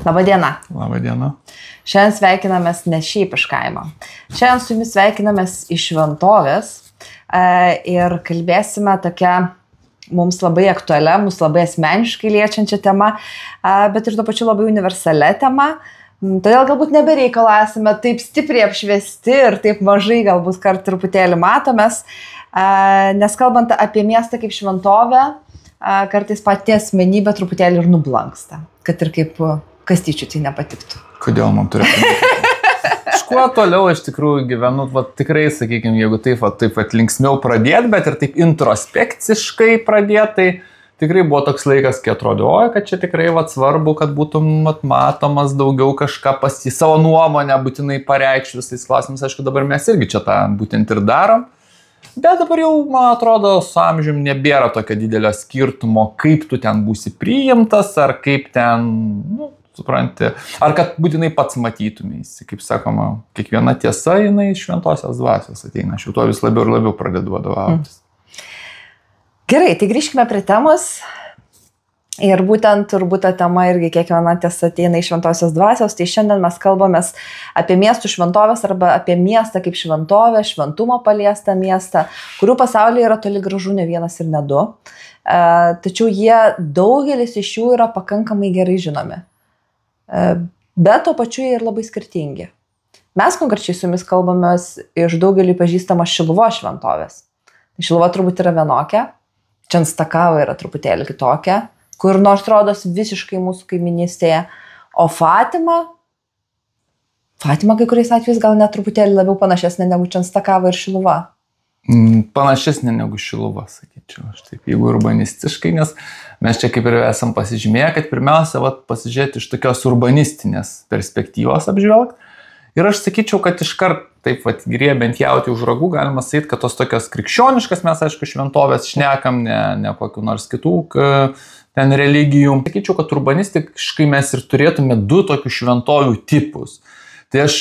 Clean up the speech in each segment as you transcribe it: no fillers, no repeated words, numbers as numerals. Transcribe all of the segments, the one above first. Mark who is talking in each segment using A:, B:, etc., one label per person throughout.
A: Labadiena.
B: Labadiena.
A: Šiandien sveikinamės ne šiaip iš kaimo. Šiandien su jumis sveikinamės iš šventovės ir kalbėsime tokią mums labai aktualią, mums labai asmeniškai liečiančią temą, bet ir tuo pačiu labai universalia tema. Todėl galbūt nebereikalo esame taip stipriai apšviesti ir taip mažai galbūt kartą truputėlį matomės, nes kalbant apie miestą kaip šventovę, kartais pati asmenybė truputėlį ir nublanksta, kad ir kaip Kastyčiui tai nepatiktų.
B: Kodėl man turėtų? Kuo toliau aš tikrųjų gyvenu, tikrai, sakykime, jeigu taip linksmiau pradėti, bet ir taip introspekciškai pradėti, tai tikrai buvo toks laikas, kai atrodė, kad čia tikrai svarbu, kad būtum matomas daugiau kažką savo nuomonę būtinai pareikšti visais klausimais. Aišku, dabar mes irgi čia tą būtent ir darom. Bet dabar jau, man atrodo, su amžium nebėra tokio didelio skirtumo, kaip tu ten būsi priimtas, ar kaip ten, supranti, ar kad būtinai pats matytumėsi. Kaip sakoma, kiekviena tiesa, jinai iš šventosios dvasios ateina. Aš jau to vis labiau ir labiau pradedu vadovautis.
A: Gerai, tai grįžkime prie temos. Ir būtent turbūt ta tema irgi kiekviena tiesa ateina iš šventosios dvasios. Tai šiandien mes kalbamės apie miestų šventovės arba apie miestą kaip šventovę, šventumo paliestą miestą, kurių pasaulyje yra toli gražu ne vienas ir ne du. Tačiau daugelis iš jų yra pakankamai gerai žinomi. Bet tuo pačiu jie ir labai skirtingi. Mes konkrečiai su jumis kalbamės iš daugelį pažįstamos Šiluvos šventovės. Šiluva turbūt yra vienokia, Čenstakava yra truputėlį kitokia, kur nors rodos visiškai mūsų kaiminystėje, o Fatima kai kuriais atvejais gal net truputėlį labiau panašesnė negu Čenstakava ir Šiluva.
B: Panašesnė negu Šiluva, sakyčiau, aš taip, jeigu urbanistiškai, nes mes čia kaip ir esam pasižymėję, kad pirmiausia pasižiūrėti iš tokios urbanistinės perspektyvos apžvelgti. Ir aš sakyčiau, kad iškart taip griebiant jautį už ragų galima sakyti, kad tos tokios krikščioniškas mes, aišku, šventovės šnekam, ne kokių nors kitų ten religijų. Sakyčiau, kad urbanistiškai mes ir turėtume du tokių šventovių tipus. Tai aš,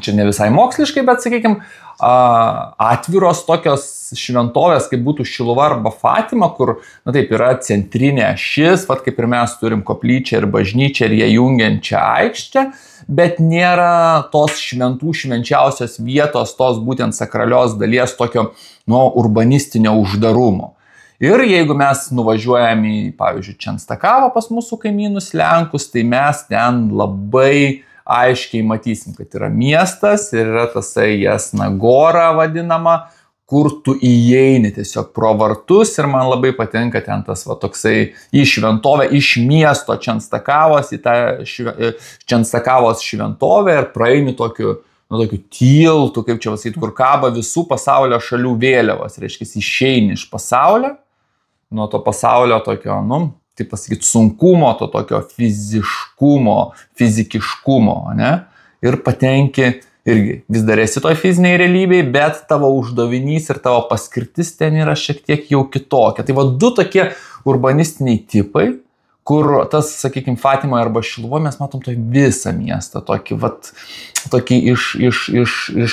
B: čia ne visai moksliškai, bet, sakykime, atviros tokios šventovės, kaip būtų Šiluva arba Fatima, kur, taip, yra centrinė ašis, kaip ir mes turim koplyčią ir bažnyčią ir jie jungiančią aikštę, bet nėra tos švenčiausios vietos, tos būtent sakralios dalies tokio, urbanistinio uždarumo. Ir jeigu mes nuvažiuojam į, pavyzdžiui, Čenstakavą pas mūsų kaimynus Lenkus, tai mes ten labai aiškiai matysim, kad yra miestas ir yra tasai Jasna Gora vadinama, kur tu įeini tiesiog pro vartus ir man labai patinka ten tas toksai į šventovę, iš miesto Čenstakavos į tą Čenstakavos šventovę ir praeini tokiu tiltu, kaip čia pasakyti, kur kaba visų pasaulio šalių vėliavos, reiškia, išeini iš pasaulio, nuo to pasaulio tokio, taip pasakyti, sunkumo, to tokio fizikiškumo, ne? Ir patenki irgi, vis dar esi toj fiziniai realybėj, bet tavo uždavinys ir tavo paskirtis ten yra šiek tiek jau kitokia. Tai du tokie urbanistiniai tipai, kur tas, sakykime, Fatimoje arba Šiluvoje mes matom toj visą miestą, tokį iš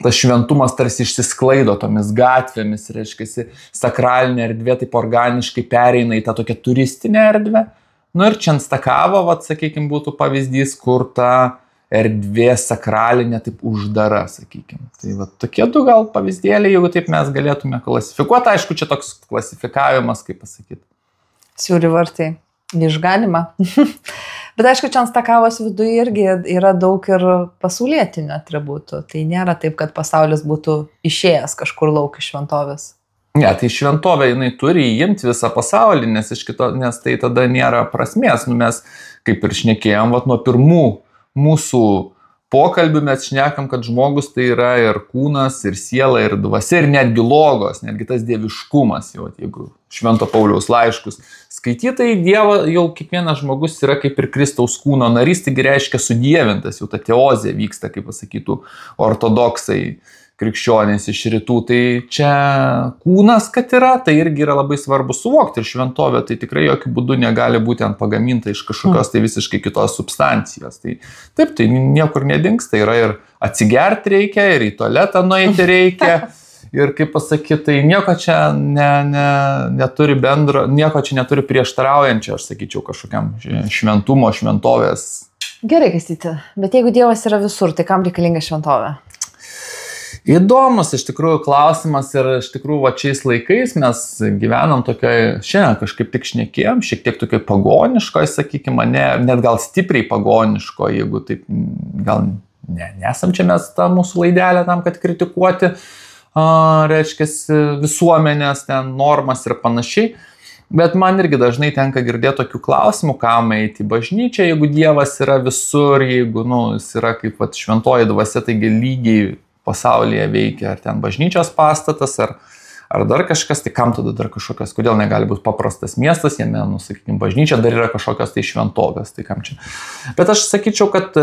B: tas šventumas tarsi išsisklaido tomis gatvėmis, reiškia, sakralinė erdvė taip organiškai pereina į tą tokią turistinę erdvę. Ir Čenstakava, sakykime, būtų pavyzdys, kur ta erdvė sakralinė taip uždara, sakykime. Tai tokie du gal pavyzdėliai, jeigu taip mes galėtume klasifikuoti. Aišku, čia toks klasifikavimas, kaip pasakyti.
A: Siūri vartai, išganima. Bet aišku, Čenstakavos viduje irgi yra daug ir pasaulietinių atributų. Tai nėra taip, kad pasaulis būtų išėjęs kažkur lauk iš šventovės.
B: Ne, tai šventovė jinai turi įimti visą pasaulį, nes tai tada nėra prasmės. Mes, kaip ir šnekėjom, nuo pirmų mūsų pokalbių mes šnekam, kad žmogus tai yra ir kūnas, ir siela, ir dvasia, ir netgi logos, netgi tas dieviškumas, jeigu Švento Pauliaus laiškus skaitytai, Dievo jau kiekvienas žmogus yra kaip ir Kristaus kūno narys, taigi reiškia sudievintas, jau ta teozė vyksta, kaip pasakytų ortodoksai krikščionys iš rytų. Tai čia kūnas, kad yra, tai irgi yra labai svarbu suvokti. Ir šventovė tai tikrai jokių būdų negali būti pagaminta iš kažkokios tai visiškai kitos substancijos. Tai taip, tai niekur nedingsta, yra ir atsigerti reikia, ir į tualetą nueiti reikia. Ir kaip pasakyti, tai nieko čia neturi bendro, nieko čia neturi prieštaraujančio, aš sakyčiau, kažkokiam šventumo, šventovės.
A: Gerai, Kastyti, bet jeigu Dievas yra visur, tai kam reikalinga šventovė?
B: Įdomus iš tikrųjų klausimas ir iš tikrųjų va šiais laikais mes gyvenam tokiai, šiandien kažkaip tik šnekėjom, šiek tiek tokiai pagoniškoj, sakykime, net gal stipriai pagoniškoj, jeigu taip, gal nesam čia mes tą mūsų laidelę tam, kad kritikuoti, reiškia, visuomenės, ten normas ir panašiai. Bet man irgi dažnai tenka girdėti tokių klausimų, kam eiti į bažnyčią, jeigu Dievas yra visur, jeigu jis yra kaip šventoji dvasia, taigi lygiai pasaulyje veikia, ar ten bažnyčios pastatas, ar dar kažkas, tai kam tada dar kažkokios, kodėl negali būti paprastas miestas, jame, sakykime, bažnyčia dar yra kažkokios tai šventovės, tai kam čia. Bet aš sakyčiau, kad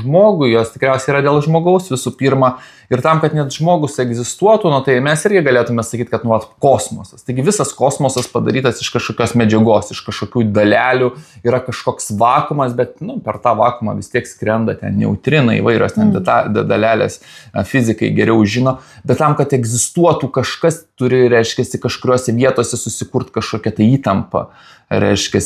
B: žmogui, jos tikriausiai yra dėl žmogaus visų pirma, ir tam, kad net žmogus egzistuotų, tai mes irgi galėtume sakyti, kad kosmosas. Taigi visas kosmosas padarytas iš kažkokios medžiagos, iš kažkokių dalelių, yra kažkoks vakuumas, bet per tą vakuumą vis tiek skrenda ten neutrinai, įvairios ten dalelės, fizikai geriau žino, bet tam, kad egzistuotų kažkas, turi, reiškia, kažkuriuose vietose susikurti kažkokią tai įtampą, reiškia,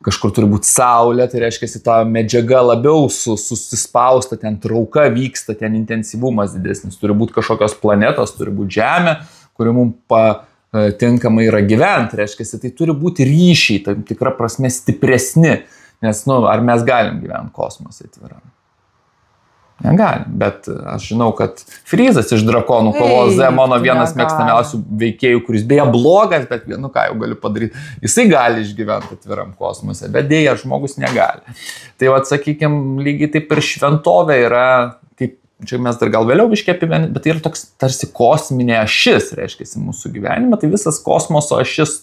B: kažkur turi būti saulė, tai reiškia, ta medžiaga labiau susispausta, ten trauka vyksta, ten intensyvumas didesnis, turi būti kažkokios planetos, turi būti Žemė, kuri mums patinkamai yra gyventi, reiškia, tai turi būti ryšiai, tam tikra prasme stipresni, nes, ar mes galim gyventi kosmose atviram. Negalim, bet aš žinau, kad Fryzas iš Drakonų kovos Z, mano vienas mėgstamiausių veikėjų, kuris beje blogas, bet ką jau galiu padaryti, jisai gali išgyventi atviram kosmose, bet dėja žmogus negali. Tai sakykime, lygiai taip ir šventovė yra, kaip čia mes dar gal vėliau biškai apibendrinti, bet tai yra toks tarsi kosminė ašis, reiškia, mūsų gyvenime, tai visas kosmoso ašis,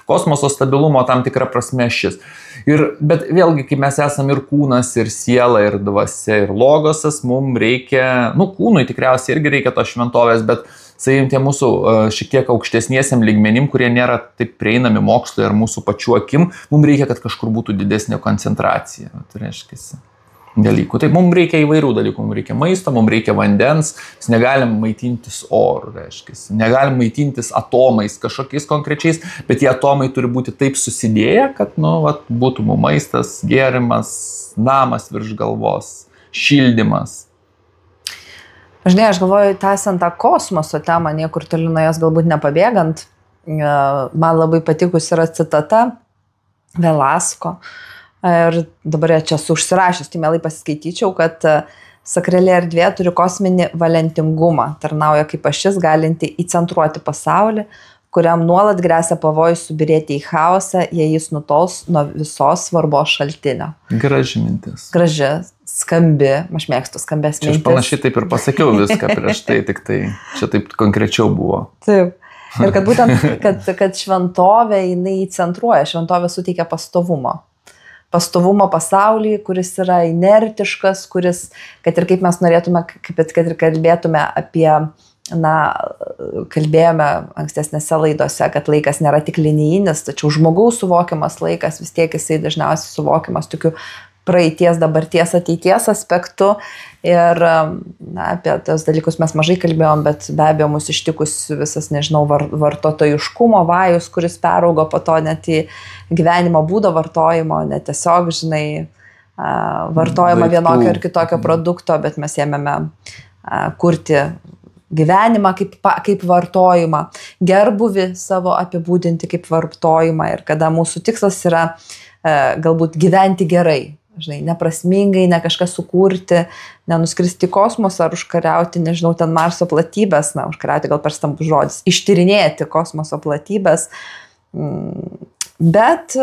B: kosmoso stabilumo tam tikra prasme ašis. Bet vėlgi, kai mes esame ir kūnas, ir siela, ir dvasia, ir logosas, mums reikia, kūnui tikriausiai irgi reikia tos šventovės, bet sakykim, tie mūsų šiek tiek aukštesniesiam lygmenim, kurie nėra taip prieinami mokslui ar mūsų pačių akim, mums reikia, kad kažkur būtų didesnė koncentracija. Tai reiškia, dalykų. Tai mums reikia įvairių dalykų, mums reikia maisto, mums reikia vandens, mes negalim maitintis oru, reiškia, negalim maitintis atomais kažkokiais konkrečiais, bet tie atomai turi būti taip susidėję, kad, būtų mums maistas, gėrimas, namas virš galvos, šildymas.
A: Žinai, aš galvoju, tęsiant tą kosmoso temą, niekur toli nuo jos galbūt nepabėgant, man labai patikus yra citata Velasko. Ir dabar čia esu užsirašęs, tai mielai pasiskaityčiau, kad sakrali erdvė turi kosminį valentingumą, tarnauja kaip ašis galinti įcentruoti pasaulį, kuriam nuolat gresia pavojus subirėti į chaosą, jei jis nutols nuo visos svarbos šaltinio.
B: Graži mintis.
A: Graži, skambi, aš mėgstu skambės mintis.
B: Aš panašiai taip ir pasakiau viską prieš tai, tik tai čia taip konkrečiau buvo.
A: Taip. Ir kad būtent, kad šventovė jinai įcentruoja, šventovė suteikia pastovumo pasaulį, kuris yra inertiškas, kuris, kad ir kaip mes norėtume, kad ir kalbėtume apie, kalbėjome ankstesnėse laidose, kad laikas nėra tik linijinis, tačiau žmogaus suvokiamas laikas vis tiek jisai dažniausiai suvokiamas tokiu praeities, dabarties, ateities aspektu. Ir apie tos dalykus mes mažai kalbėjom, bet be abejo mus ištikus visas, vartotojiškumo vajus, kuris peraugo po to net į gyvenimo būdo vartojimo, net tiesiog, vartojama vienokio ir kitokio produkto, bet mes ėmėme kurti gyvenimą kaip vartojimą, gerbuvį savo apibūdinti kaip vartojimą ir kada mūsų tikslas yra galbūt gyventi gerai. Neprasmingai, ne kažką sukurti, nenuskristi į kosmosą ar užkariauti, ten Marso platybės, užkariauti gal per stambus žodis, ištyrinėti kosmoso platybės, bet,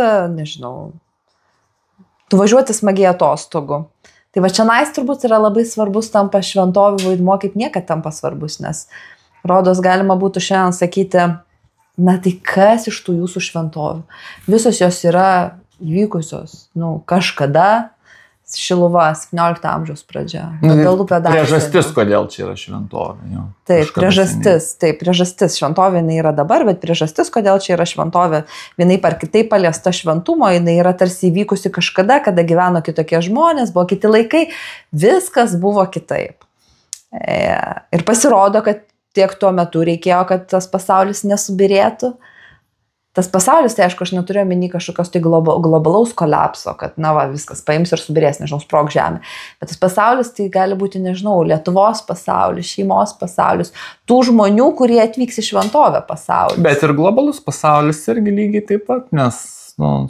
A: važiuoti smagiai atostogų. Tai va čia turbūt yra labai svarbus tampa šventovių vaidmuo, kaip niekad tampa svarbus, nes rodos galima būtų šiandien sakyti, tai kas iš tų jūsų šventovių? Visos jos yra įvykusios, kažkada, Šiluva, 17 amžiaus pradžia.
B: Priežastis, kodėl čia yra šventovė.
A: Taip, priežastis šventovė jinai yra dabar, bet priežastis, kodėl čia yra šventovė, vienaip ar kitaip paliesta šventumo, jinai yra tarsi įvykusi kažkada, kada gyveno kitokie žmonės, buvo kiti laikai, viskas buvo kitaip. Ir pasirodo, kad tiek tuo metu reikėjo, kad tas pasaulis nesubirėtų. Tas pasaulis, tai aišku, aš neturiu omeny kažkokios tai globalaus kolapso, kad, na va, viskas paims ir subirės, nežinau, sprog žemė. Bet tas pasaulis tai gali būti, nežinau, Lietuvos pasaulis, šeimos pasaulis, tų žmonių, kurie atvyks į šventovę pasaulis.
B: Bet ir globalus pasaulis irgi lygiai taip pat, nes, nu...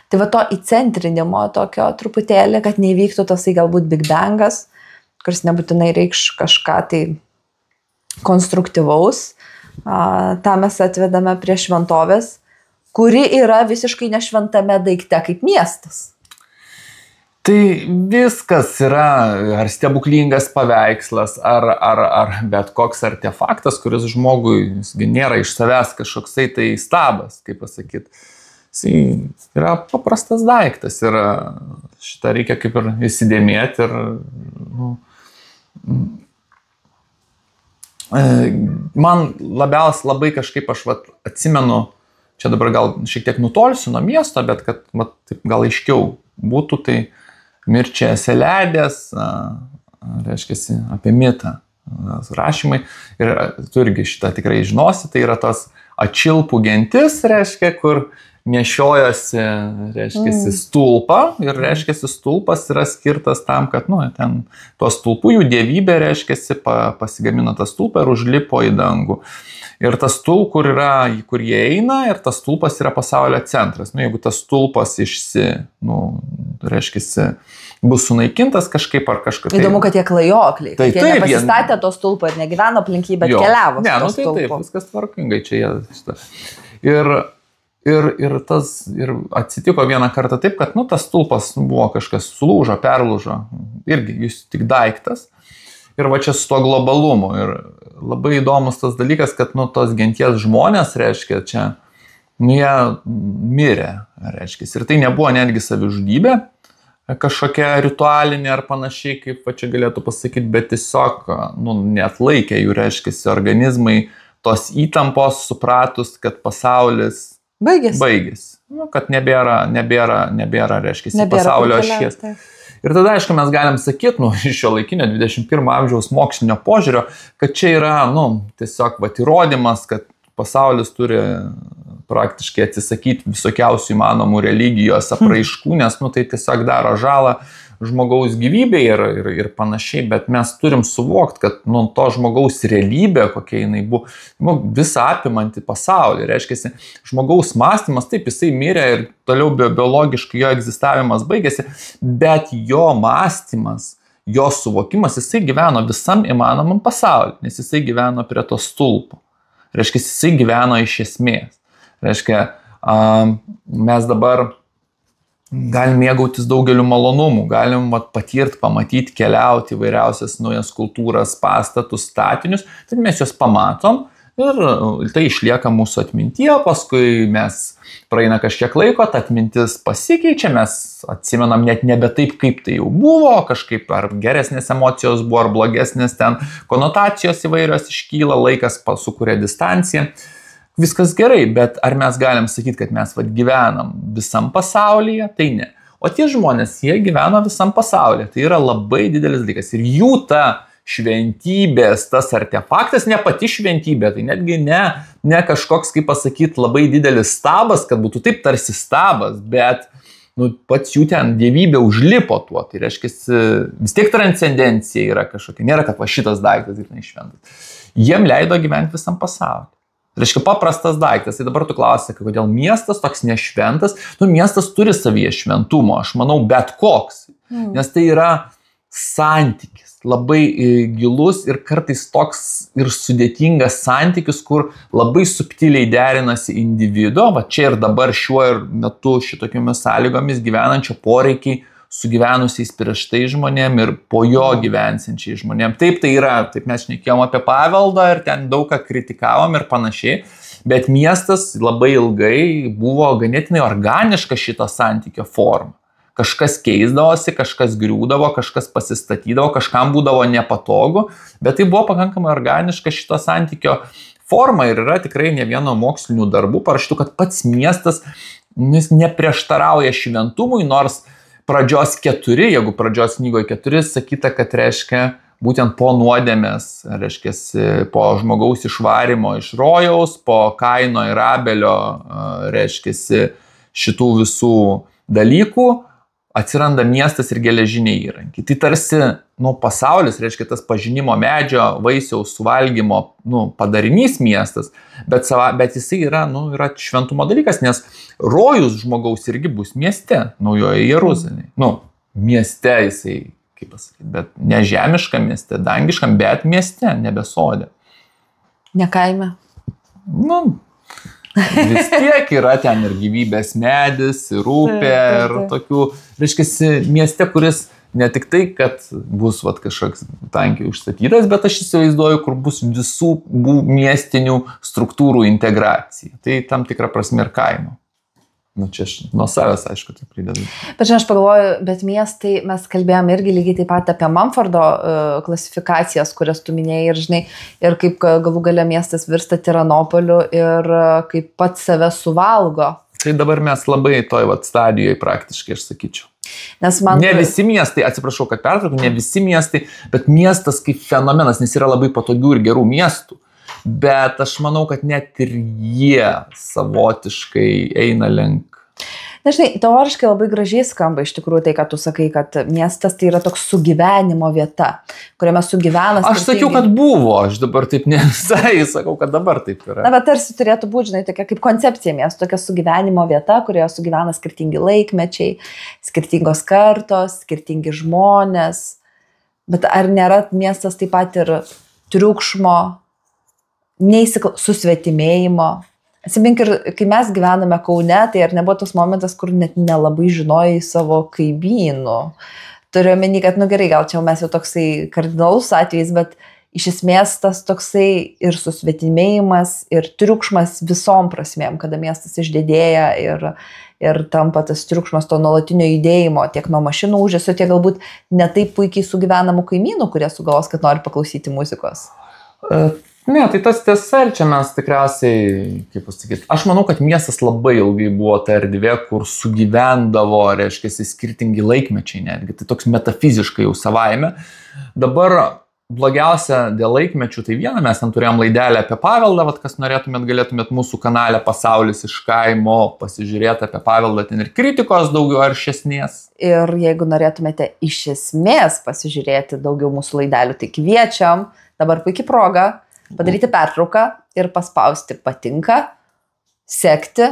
A: Tai va to įcentrinimo tokio truputėlį, kad neįvyktų tasai galbūt Big Bangas, kuris nebūtinai reikš kažką tai konstruktyvaus. tą mes atvedame prie šventovės, kuri yra visiškai nešventame daikte kaip miestas.
B: Tai viskas yra, ar stebuklingas paveikslas, ar bet koks artefaktas, kuris žmogui nėra iš savęs kažkoksai tai stabas, kaip pasakyti. Jis yra paprastas daiktas ir šitą reikia kaip ir įsidėmėti. Man labiausiai labai kažkaip aš atsimenu, čia dabar gal šiek tiek nutolsiu nuo miesto, bet kad taip gal aiškiau būtų, tai Mirčia Seledės, reiškia, apie mitą rašymai. Ir tu irgi šitą tikrai žinosi, tai yra tas Ačilpų gentis, reiškia, kur nešiojosi, reiškia, stulpą. Ir, reiškia, stulpas yra skirtas tam, kad, ten tuos stulpų jų dievybė, reiškia, pasigamino tą stulpą ir užlipo į dangų. Ir tas stulp, kur jie eina, ir tas stulpas yra pasaulio centras. Jeigu tas stulpas reiškia, bus sunaikintas kažkaip ar kažkaip.
A: Įdomu, kad jie klajokliai. Tai jie nepasistatė to stulpo ir negyveno aplink jį, bet keliavo.
B: Ne, taip, viskas tvarkingai čia jie. Ir atsitiko vieną kartą taip, kad tas stulpas buvo kažkas sulūžo, perlūžo. Irgi jis tik daiktas. Ir va čia su to globalumu. Ir labai įdomus tas dalykas, kad tos genties žmonės, reiškia, čia, jie mirė, reiškia. Ir tai nebuvo netgi savižudybė, kažkokia ritualinė ar panašiai, kaip va čia galėtų pasakyti, bet tiesiog, neatlaikė jų, reiškia, organizmai tos įtampos, supratus, kad pasaulis baigėsi. Kad nebėra, reiškia, pasaulio ašies. Ir tada, aišku, mes galim sakyti, iš šio laikinio 21 amžiaus mokslinio požiūrio, kad čia yra, tiesiog įrodymas, kad pasaulis turi praktiškai atsisakyti visokiausių įmanomų religijos apraiškų, nes, tai tiesiog daro žalą žmogaus gyvybei ir panašiai, bet mes turim suvokti, kad, to žmogaus realybė, kokia jinai buvo, visą apimanti pasaulį, reiškia, žmogaus mąstymas, taip, jisai mirė ir toliau biologiškai jo egzistavimas baigėsi, bet jo mąstymas, jo suvokimas, jisai gyveno visam įmanomam pasauliu, nes jisai gyveno prie to stulpo, reiškia, jisai gyveno iš esmės, reiškia, mes dabar galim mėgautis daugeliu malonumų, galim patirti, pamatyti, keliauti įvairiausias naujas kultūras, pastatus, statinius, tai mes juos pamatom ir tai išlieka mūsų atmintyje, paskui mes praeina kažkiek laiko, ta atmintis pasikeičia, mes atsimenam net nebe taip, kaip tai jau buvo, kažkaip ar geresnės emocijos buvo, ar blogesnės ten konotacijos įvairios iškyla, laikas sukuria distanciją. Viskas gerai, bet ar mes galim sakyti, kad mes gyvenam visam pasaulyje? Tai ne. O tie žmonės, jie gyveno visam pasaulyje. Tai yra labai didelis dalykas. Ir jų ta šventybės, tas artefaktas, ne pati šventybė, tai netgi ne kažkoks, kaip pasakyti, labai didelis stabas, kad būtų taip tarsi stabas, bet pats jų ten dievybė užlipo tuo. Tai reiškia, vis tiek transcendencija yra kažkokia. Nėra, kad šitas daiktas yra nešventas. Jiem leido gyventi visam pasaulyje. Tai reiškia, paprastas daiktas. Tai dabar tu klausi, kodėl miestas toks nešventas. Miestas turi savyje šventumo, aš manau, bet koks. Nes tai yra santykis, labai gilus ir kartais toks ir sudėtingas santykis, kur labai subtiliai derinasi individo, va čia ir dabar šiuo metu šitokiomis sąlygomis gyvenančio poreikiai sugyvenusiais prieš tai žmonėm ir po jo gyvensiančiai žmonėm. Taip, tai yra, taip mes šnekėjom apie paveldą ir ten daug ką kritikavom ir panašiai, bet miestas labai ilgai buvo ganėtinai organiška šito santykio forma. Kažkas keisdavosi, kažkas griūdavo, kažkas pasistatydavo, kažkam būdavo nepatogu, bet tai buvo pakankamai organiška šito santykio forma ir yra tikrai ne vieno mokslinių darbų parašytų, kad pats miestas neprieštarauja šventumui, nors pradžios 4, jeigu pradžios knygoje 4 sakyta, kad reiškia būtent po nuodėmės, reiškia, po žmogaus išvarimo iš rojaus, po Kaino ir Abelio, reiškia, šitų visų dalykų, atsiranda miestas ir geležiniai įrankiai. Tai tarsi, pasaulis, reiškia, tas pažinimo medžio, vaisiaus suvalgymo, padarinys miestas, bet jisai yra šventumo dalykas, nes rojus žmogaus irgi bus mieste, Naujoje Jeruzalėje. Mieste jisai, kaip pasakyti, bet ne žemiškam mieste, dangiškam, bet mieste, nebe sode.
A: Ne kaime.
B: Vis tiek yra ten ir gyvybės medis, ir upė, ir tokių, reiškia, mieste, kuris ne tik tai, kad bus kažkoks tankiai užstatytas, bet aš įsivaizduoju, kur bus visų miestinių struktūrų integracija. Tai tam tikra prasme ir kaimo. Čia aš nuo savęs, aišku, tai pridedu.
A: Bet aš pagalvoju, bet miestai, mes kalbėjome irgi lygiai taip pat apie Mumfordo klasifikacijas, kurias tu minėjai ir žinai, ir kaip galų gale miestas virsta tiranopoliu ir kaip pats save suvalgo.
B: Tai dabar mes labai toj stadijoje praktiškai, aš sakyčiau.
A: Nes
B: ne visi miestai, atsiprašau, kad pertraukiu, ne visi miestai, bet miestas kaip fenomenas, nes yra labai patogių ir gerų miestų. Bet aš manau, kad net ir jie savotiškai eina link.
A: Nežinai, teoriškai labai gražiai skamba iš tikrųjų tai, kad tu sakai, kad miestas tai yra toks sugyvenimo vieta, kuriame sugyvena.
B: Aš sakiau, kad buvo, aš dabar taip ne visai sakau, kad dabar taip yra.
A: Bet tarsi turėtų būti, žinai, tokia kaip koncepcija miesto, tokia sugyvenimo vieta, kurioje sugyvena skirtingi laikmečiai, skirtingos kartos, skirtingi žmonės. Bet ar nėra miestas taip pat ir triukšmo, susvetimėjimo? Atsimink, ir kai mes gyvename Kaune, tai ar nebuvo tas momentas, kur net nelabai žinojai savo kaimynų. Turiu omeny, kad, gerai, gal čia mes jau toksai kardinalus atvejis, bet iš esmės tas toksai ir susvetimėjimas, ir triukšmas visom prasmėm, kada miestas išdidėja ir tampa tas triukšmas to nuolatinio judėjimo, tiek nuo mašinų ūžesio, tiek galbūt ne taip puikiai sugyvenamų kaimynų, kurie sugalvos, kad nori paklausyti muzikos.
B: Ne, tai tas tiesa, ir čia mes tikriausiai, kaip pasakyti, aš manau, kad miestas labai ilgai buvo ta erdvė, kur sugyvendavo, reiškia, skirtingi laikmečiai netgi, tai toks metafiziškai jau savaime. Dabar blogiausia dėl laikmečių, tai viena, mes ten turėjom laidelę apie paveldą, kas norėtumėt, galėtumėt mūsų kanale Pasaulis iš kaimo pasižiūrėti apie paveldą, ten ir kritikos daugiau aršesnės. Ir
A: jeigu norėtumėte iš esmės pasižiūrėti daugiau mūsų laidelių, tai kviečiam, dabar puikiai proga padaryti pertrauką ir paspausti patinka, sekti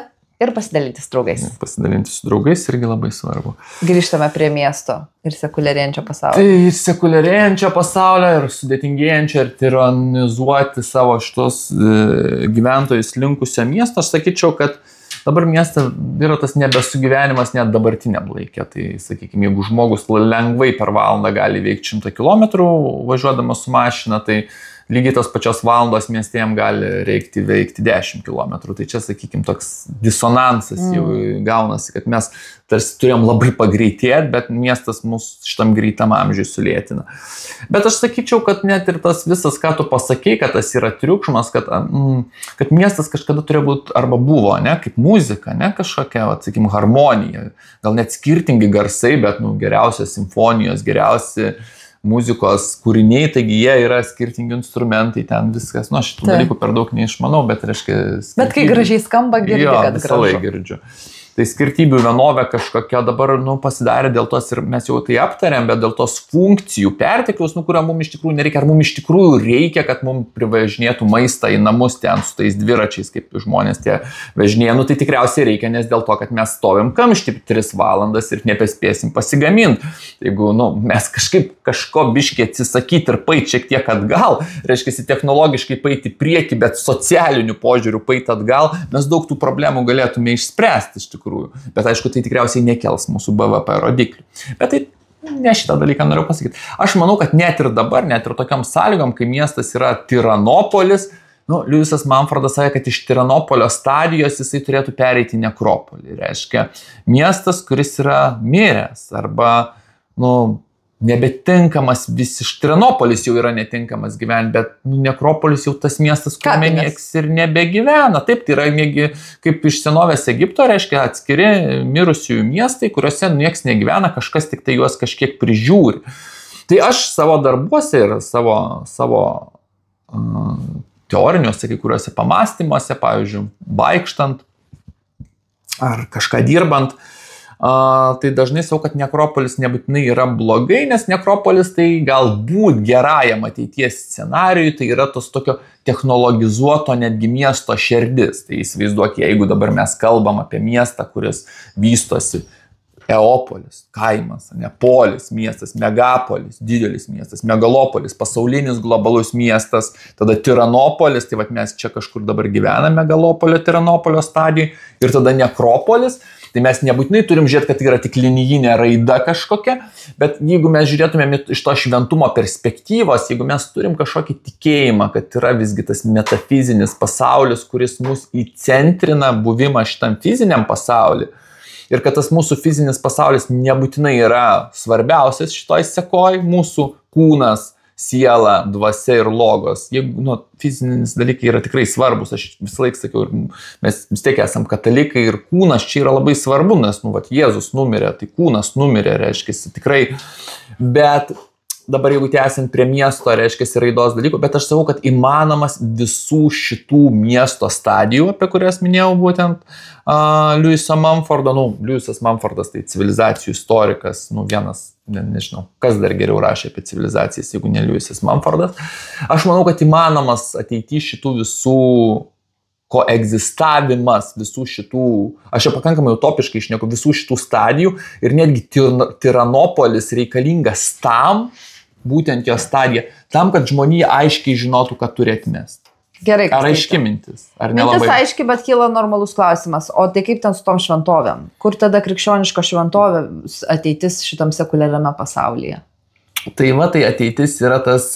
A: ir pasidalinti su draugais.
B: Pasidalinti su draugais irgi labai svarbu.
A: Grįžtame prie miesto ir sekuliarėjančio pasaulio.
B: Tai sekuliarėjančio pasaulio ir sudėtingėjančio ir tironizuoti savo šitos gyventojus linkusio miesto. Aš sakyčiau, kad dabar mieste yra tas nebesugyvenimas net dabartiniam laikė. Tai, sakykime, jeigu žmogus lengvai per valandą gali veikti 100 km važiuodamas su mašina, tai lygiai tos pačios valandos miestėm gali reikti veikti 10 km. Tai čia, sakykime, toks disonansas jau gaunasi, kad mes tarsi turėjom labai pagreitėti, bet miestas mūsų šitam greitam amžiui sulėtina. Bet aš sakyčiau, kad net ir tas visas, ką tu pasakei, kad tas yra triukšmas, kad miestas kažkada turėjo būti arba buvo, ne, kaip muzika, ne, kažkokia, sakykime, harmonija. Gal net skirtingi garsai, bet geriausios simfonijos, geriausi muzikos kūriniai, taigi jie yra skirtingi instrumentai, ten viskas. Šitų dalykų per daug neišmanau, bet reiškia... Bet kai gražiai skamba, girdi, kad gražu. Jo, visą girdžiu. Tai skirtybių vienovė kažkokia dabar pasidarė dėl tos, ir mes jau tai aptarėm, bet dėl tos funkcijų pertekliaus, kurio mums iš tikrųjų nereikia, ar mums iš tikrųjų reikia, kad mums privažinėtų maistą į namus ten su tais dviračiais, kaip žmonės tie važinėja. Tai tikriausiai reikia, nes dėl to, kad mes stovim kamštį 3 valandas ir nebespėsim pasigaminti. Jeigu mes kažko biškiai atsisakyti ir paiti šiek tiek atgal, reiškia technologiškai paiti prieki, bet socialiniu požiūriu paiti atgal, mes daug tų problemų galėtume išspręsti iš tikrųjų. Bet aišku, tai tikriausiai nekels mūsų BVP rodiklių. Bet tai ne šitą dalyką noriu pasakyti. Aš manau, kad net ir dabar, net ir tokiam sąlygom, kai miestas yra tiranopolis, Liujisas Mumfordas sakė, kad iš tiranopolio stadijos jisai turėtų pereiti į nekropolį. Reiškia, miestas, kuris yra miręs arba, nebetinkamas visiškai. Tiranopolis jau yra netinkamas gyventi, bet nekropolis jau tas miestas, kuriame nieks ir nebegyvena. Taip, tai yra kaip iš senovės Egipto, reiškia atskiri mirusiųjų miestai, kuriuose nieks negyvena, kažkas tik tai juos kažkiek prižiūri. Tai aš savo darbuose ir savo teoriniuose, kai kuriuose pamastymuose, pavyzdžiui, vaikštant ar kažką dirbant, tai dažnai sakau, kad nekropolis nebūtinai yra blogai, nes nekropolis tai galbūt gerajam ateities scenarijui, tai yra tos tokio technologizuoto netgi miesto širdis. Tai įsivaizduok, jeigu dabar mes kalbam apie miestą, kuris vystosi, Eopolis, kaimas, ne polis, miestas, megapolis, didelis miestas, megalopolis, pasaulinis globalus miestas, tada tiranopolis, tai vat mes čia kažkur dabar gyvename megalopolio, tiranopolio stadijai, ir tada nekropolis, tai mes nebūtinai turim žiūrėti, kad tai yra tik linijinė raida kažkokia, bet jeigu mes žiūrėtumėm iš to šventumo perspektyvos, jeigu mes turim kažkokį tikėjimą, kad yra visgi tas metafizinis pasaulis, kuris mus įcentrina buvimą šitam fiziniam pasauliu, ir kad tas mūsų fizinis pasaulis nebūtinai yra svarbiausias šitoj sekoj, mūsų kūnas, siela, dvasia ir logos. Jeigu fizinis dalykai yra tikrai svarbus, aš visą laiką sakiau, mes vis tiek esam katalikai ir kūnas čia yra labai svarbu, nes Jėzus numirė, tai kūnas numirė, reiškia, tikrai, bet dabar jeigu tęsiant prie miesto, reiškia, raidos dalykų, bet aš sakau, kad įmanomas visų šitų miesto stadijų, apie kurias minėjau būtent Lewiso Mumfordo, Lewisas Mumfordas tai civilizacijų istorikas, vienas, nežinau, kas dar geriau rašė apie civilizacijas, jeigu ne Lewisas Mumfordas. Aš manau, kad įmanomas ateityje šitų visų koegzistavimas, visų šitų, aš jau pakankamai utopiškai išneku, visų šitų stadijų ir netgi tiranopolis reikalingas tam, būtent jo stadija, tam, kad žmonija aiškiai žinotų, kad turi atmesti.
A: Gerai.
B: Ar aiški mintis? Ar nelabai?
A: Mintis aiški, bet kyla normalus klausimas. O tai kaip ten su tom šventovėm? Kur tada krikščioniško šventovė ateitis šitam sekuliariame pasaulyje?
B: Tai tai ateitis yra tas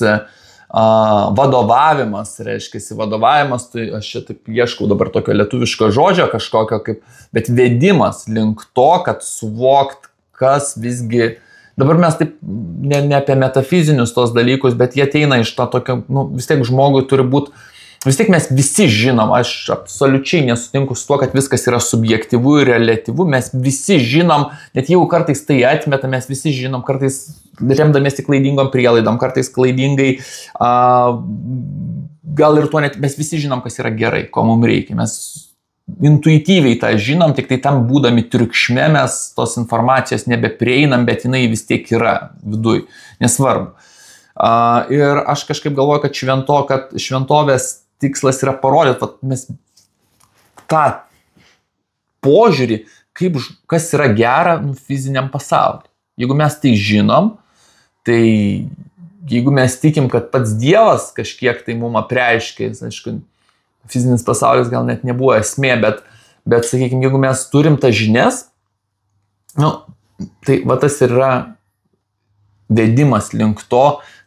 B: vadovavimas, reiškia, vadovavimas, tai aš čia taip ieškau dabar tokio lietuviško žodžio kažkokio, bet vedimas link to, kad suvokt, kas visgi. Dabar mes taip ne apie metafizinius tos dalykus, bet jie ateina iš to tokio, vis tiek žmogui turi būti, vis tiek mes visi žinom, aš absoliučiai nesutinku su tuo, kad viskas yra subjektyvu ir reliatyvu, mes visi žinom, net jeigu kartais tai atmeta, mes visi žinom, kartais remdamiesi klaidingom prielaidom, kartais klaidingai, gal ir to net, mes visi žinom, kas yra gerai, ko mums reikia, mes intuityviai tą žinom, tik tai tam būdami triukšme mes tos informacijos nebeprieinam, bet jinai vis tiek yra viduj, nesvarbu. Ir aš kažkaip galvoju, kad šventovės tikslas yra parodyti, mes tą požiūrį, kas yra gera fiziniam pasauliu. Jeigu mes tai žinom, tai jeigu mes tikim, kad pats Dievas kažkiek tai mums apreiškia, aišku, fizinis pasaulis gal net nebuvo esmė, bet sakykime, jeigu mes turim tas žinias, tai tas yra vedimas link to,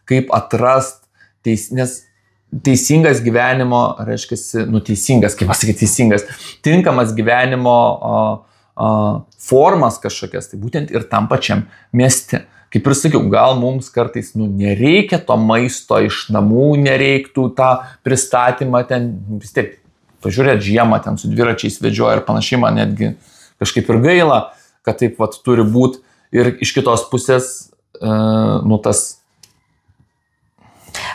B: kaip atrast nes teisingas gyvenimo, reiškia, tinkamas gyvenimo formas kažkokias, tai būtent ir tam pačiam mieste. Kaip ir sakiau, gal mums kartais nereikia to maisto iš namų, nereiktų tą pristatymą ten, vis tiek, pažiūrėt, žiemą ten su dviračiais vedžioja ir panašiai, man netgi kažkaip ir gaila, kad taip turi būti. Ir iš kitos pusės, tas.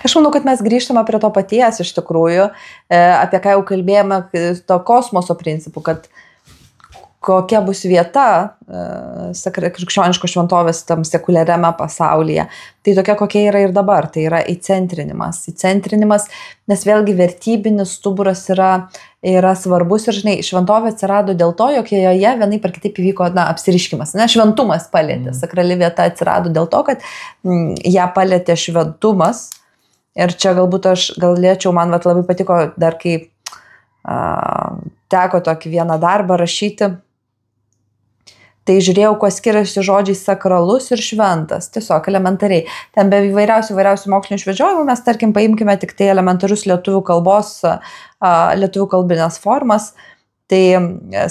A: Aš manau, kad mes grįžtame prie to paties iš tikrųjų, apie ką jau kalbėjome, to kosmoso principų, kad kokia bus vieta krikščioniško šventovės tam sekuliariame pasaulyje. Tai tokia, kokia yra ir dabar. Tai yra įcentrinimas. Nes vėlgi vertybinis stuburas yra svarbus ir, šventovė atsirado dėl to, jog joje vienaip ar kitaip įvyko apsiriškimas. Šventumas palėtė. Sakrali vieta atsirado dėl to, kad ją palėtė šventumas. Ir čia galbūt aš galėčiau, man labai patiko dar, kai teko tokį vieną darbą rašyti. Tai žiūrėjau, kuo skiriasi žodžiai sakralus ir šventas, tiesiog elementariai. Ten be įvairiausių mokslinių išvedžiojimų mes, tarkim, paimkime tik tai elementarius lietuvių kalbinės formas. Tai